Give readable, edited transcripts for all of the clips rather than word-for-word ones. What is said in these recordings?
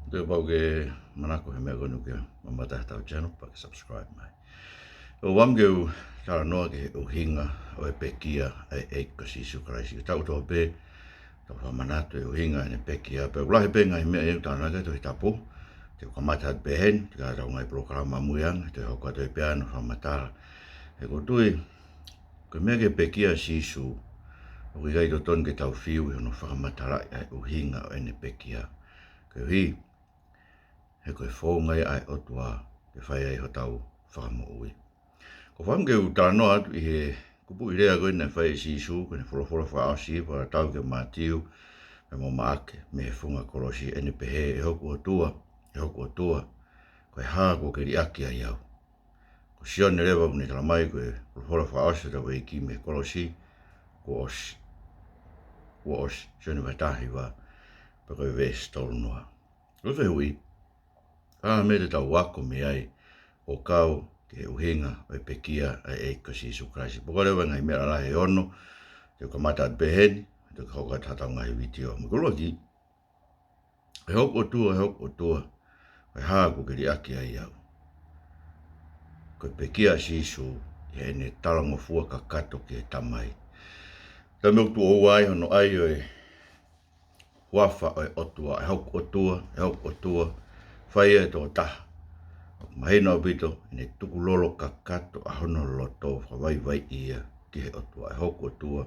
Te pau ke manako he mea konu ke mamata tau channel pa ke subscribe mai. O wam ke u tala noa ke Uhinga o e Pekia e ko sisu kraisi. Tau tō pe tau whamanato e Uhinga e Pekia. Pe ulahi pe ngai mea e tana ke to i tapu. Te kamata at behen, te ka rau ngai programa muiang, te hoko ato i peano whamatara. E ko tui, ko mea ke Pekia sisu, o ki gai to ton ke tau fiu i hono whamatara e Uhinga o e Pekia. Ke hui, he koe whou ngai ai otua ke whai ai ho tau whakamo ui. Ko wham ke utara noa atu i he kupu i rea koe nei whai e sisu, koe nei wholofola wha asi, wha tau ke mātiu, me mo maake, me he whunga korosi, ene pehe e hoku o tua, koe haa ko ke riaki ai au. Ko sione rewa kune tala mai koe wholofola wha asi, tau e ki me korosi, ko osi, sione vai tahi wa, pa koe vesi tolu noa. Koe hui, me te tau wako me ai o kau ke Uhinga o e Pekia e ko sisu kraisi. Poko rewa ngai mea lahe ono, te ka mata at beheni, te ka hoka tatau ngai video. Mukulu ki, e hoko o tua, e haa ko ke riaki ai au. Ko Pekia sisu, e ne talango fua ka kato ke tamai. Ta me tu o ai hono ai o e wafa o e otua, e hoko o tua, whai e tō taha. Mahina o pito, ne tuku lolo ka kato a hono loto, whawai ia ki he otua, e hoko tua,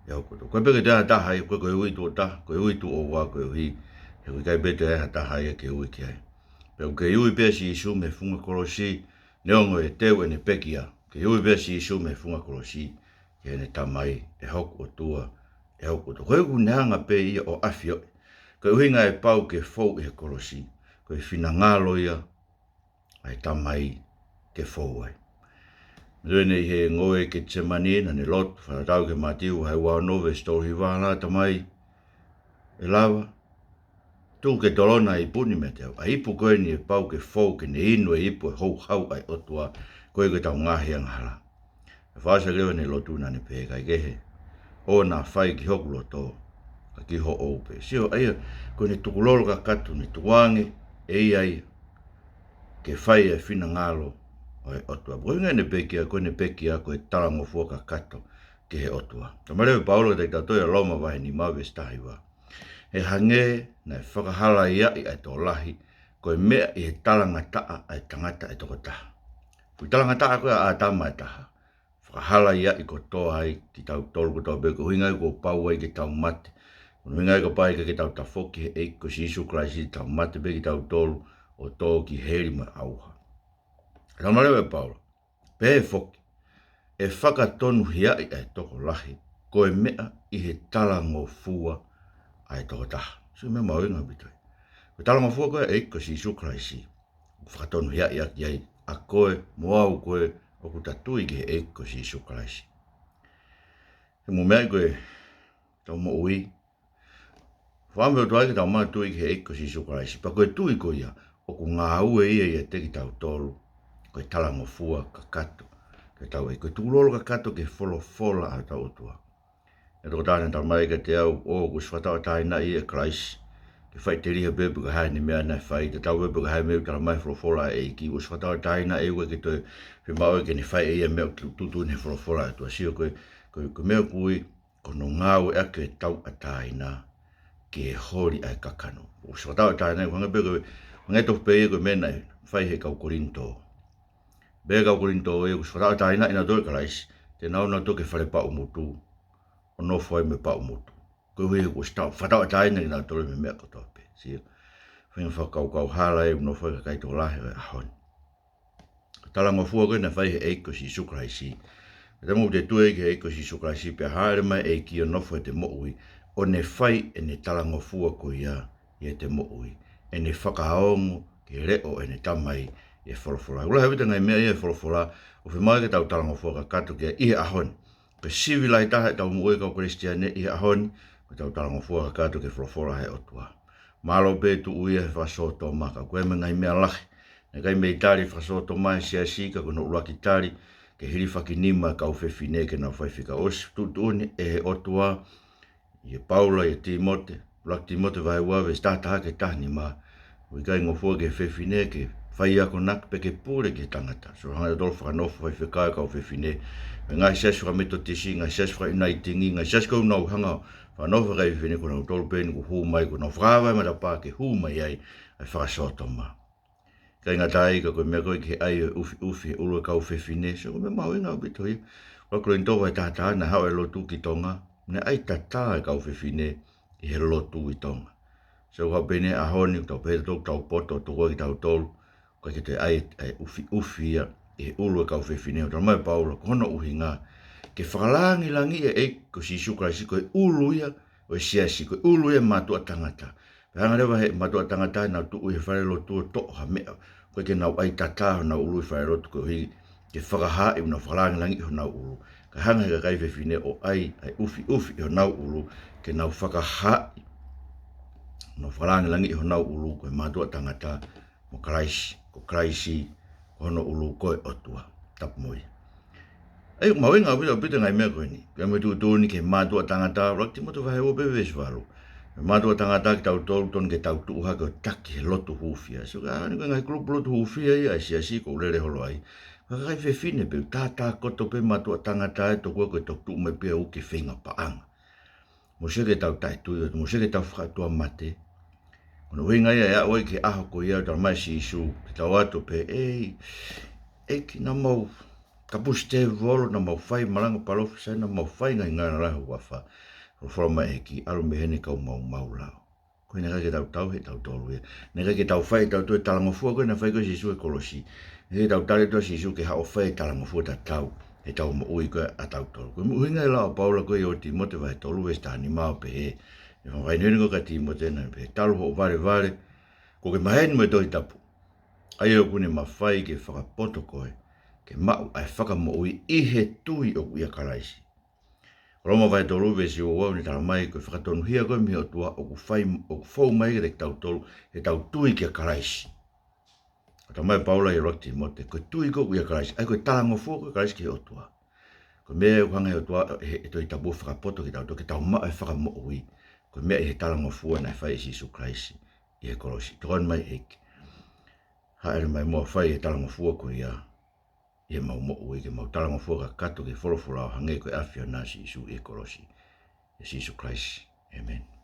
e hoko tua. Koe peke te aha taha ia, koe uitu o taha, koe uitu o wā, koe hui, he koe kai pete aha taha ia ke ui ki ai. Peo ke ui pia si isu me funga korosi, ne ongo e teu e ne Pekia, ke ui pia si isu me funga korosi, ke ne tamai, e hoko tua, e hoko tua. Koe ku neanga pe ia o afio, koe Uhinga e pau ke fau e korosi, koe fina ngalo ia, ai tamai ke fau ai. Rene he ngoe ke te mani na ne lot, whanatau ke matiu, hai wā nove story wāna tamai, e lawa, tū ke torona i puni me teo, a ipu koe ni e pau ke fau ke ne inu e ipu e hau ai otua, koe ke tau ngahi anghala. E whasa rewa ne lotu na ne pēkai kehe, o nā whai ki hoku loto, ka ki ho oupe. Sio, aia, koe ne tukulolo ka katu, ne tuwange, e ai, ke whai e whina ngalo o e otua. Koe ne Pekia, koe ne Pekia, koe talango fua ka kato ke he otua. Ta marewe paulo te tatoia loma wahe ni mawe stahi wa. He hange na e whakahala ia i ai tō lahi, koe mea i he talanga taa ai tangata e toko taha. Koe talanga taa koe a tama e taha. Whakahala ia i ko toa ai ki tau tolu ko tau beko, huinga i ko pau ai ki tau mate. Huinga i ko pai ki tau tafoki he eiko sisu kraisi tau mate be ki tau tolu, o tō ki heri ma auha. Ka marewe paulo, pēhe foki, e whakatonu hia i ai toko lahi, koe mea i he talango fua ai toko taha. So mea mauinga bitoi. Koe talango fua koe e ko sisu kraisi, whakatonu hia i aki ai, a koe, moau koe, o ku tatui ki he ko sisu kraisi. He mo mea koe, tau mo ui, whaameo tuai ki tau maa tui ki he ko sisu kraisi, pa koe tui koe ia, o ku ngā ue ia te ki tau tolu, koe talango fua ka kato, ke tau e koe tūlolo ka kato ke fola a tau utua. E toko tāne tau mai ka te au, o ku swatau tai na i e kraisi, ke whai te riha bebu ka hae ni mea nei whai, te tau bebu ka hae meu tala mai fola e ki, o swatau tai na e ue ke toi, he maue ke ni whai e ia mea tutu ni fola e tua, sio koe mea kui, kono ngāu e ake tau a tai na, ke hori ai kakano. O swatau tai na, wanga bebu, ngai tofu pe e koe mena e whai he kau korinto. Be kau korinto e kus whatau taina ina doi karaisi, te nau nau toke whare pa umutu, o no whai me pa umutu. Koe hui he kus whatau taina ina doi me mea kotoa pe. Sio, whinga whakau hala e no whai ka kaito lahe o e ahoni. Talango fua koe na whai he eiko si sukraisi. Te mo te tue ki he eiko si sukraisi pe haere mai e ki o no whai te moui, o ne whai e ne talango fua koe ia i e te moui. E ne whakaongo ke reo e ne tamai e wholofola. Ula hewita ngai mea e wholofola, o whi ke tau talango fua ka kato kia i ahoni. Pe sivilai taha e tau muue kau Kristiane i ahoni, ke tau talango fua ka kato ke wholofola he otua. Malo pe tu uia he whasoto maka, koe me ngai mea lahi. Ne kai mei tari whasoto mai sia sika kono ulaki tari, ke hiri whakinima kau whewhine ke nau whaiwhika osi tutuni e he otua, i e Paula i e Timote, ulaki Timote vai wawe, stataha ke tahni maa, o kai ngofua ke fefine ke fai ako nak pe ke pure ke tangata so hanga dol whanofo fai whikai ka o fefine ngai ses fra meto tisi ngai ses fra inai tingi ngai ses kau nau hanga whanofo kai fefine ko nau tol pen ko hu mai ko nau whrawai ma pa ke hu mai ai ai whakasoto ma kai ngatai ka ko me ko ke ai ufi ulu ka o fefine so ko me mau inga o bito i wa ko ento vai tata na hao e lotu ki tonga ne ai tata ka o fefine i he lotu i tonga so ka pene a honi tau pere tau tau poto tau koi tau tolu ka ke te ai ufi ia e ulu ka uwhewhine o tau mai paula kono uhinga ke whakalangi langi e ko si suka si ko ulu ia o e siasi ko ulu ia matua tangata hanga rewa he matua tangata na tu ui whare lotu o to ha mea ko ke nau ai tata na ulu i whare lotu ko hi ke whakaha i una whakalangi langi o nau ulu ka hanga ka kai whewhine o ai ufi o nau ulu ke nau whakaha no wharangi langi i honau ulu koe mātua tangata mo kraisi hono ulu koe otua tap moi. Ei mau inga o pita ngai mea koe ni. Kia me tūtūni ke mātua tangata rakti moto wahe o pewe swaru. Mātua tangata ki tau tolu ton ke tau tuuha ko taki he lotu hufia. So ka ani koe ngai klupu lotu hufia ia si asi ko ulere holo ai. Ka kai whewhine pe tātā koto pe mātua tangata e to koe koe tau tuu me pia uke whinga paanga. Mo se ke tau taitui, mo se ke tau whakatua mate. Kono Uhinga ia oi ke aho ko ia tau mai si isu, te tau ato pe, ki na mau kapus te volo, na mau whai malanga palofu sai, na mau whai ngai ngana rahu wafa, ro whoroma ki aru me hene kau mau lao. Koe neka ke tau he tau tolu ia. Neka ke tau whai tau tue talangofua koe na whai koe si isu e kolosi. Neka tau tare toa si isu ke hao whai talangofua ta tau, he tau mo ui koe a tau tolu. Koe Uhinga ia lao paula koe o ti mote vai tolu e stani mao pe he. Vai nene ko ka timo tēnā pe talu ho vare ko ke maheni mo toi tapu ai o kune mawhai ke whakapoto koe ke mau ai whakamoui i he tui o kuia karaisi roma vai tolu ve si o wau ni tala mai koe whakatonu hia koe mihi o tua o ku whau mai ke tau tolu he tau tui kia karaisi o ta mai paula i roti mo te koe tui ko kuia karaisi ai koe talango fua koe karaisi ki o tua koe mea kuhanga o tua he toi tapu whakapoto ke tau to ke tau mau ai whakamoui ko mea i he talangofua na whai si Jesu Christ i he kolosi. Tokon mai eke. Haere mai mua whai he talangofua ko ia i he mau mo ui ke mau talangofua ka kato ke wholofula o hange ko e awhia na si Jesu i he kolosi. E Jesu Christ. Amen.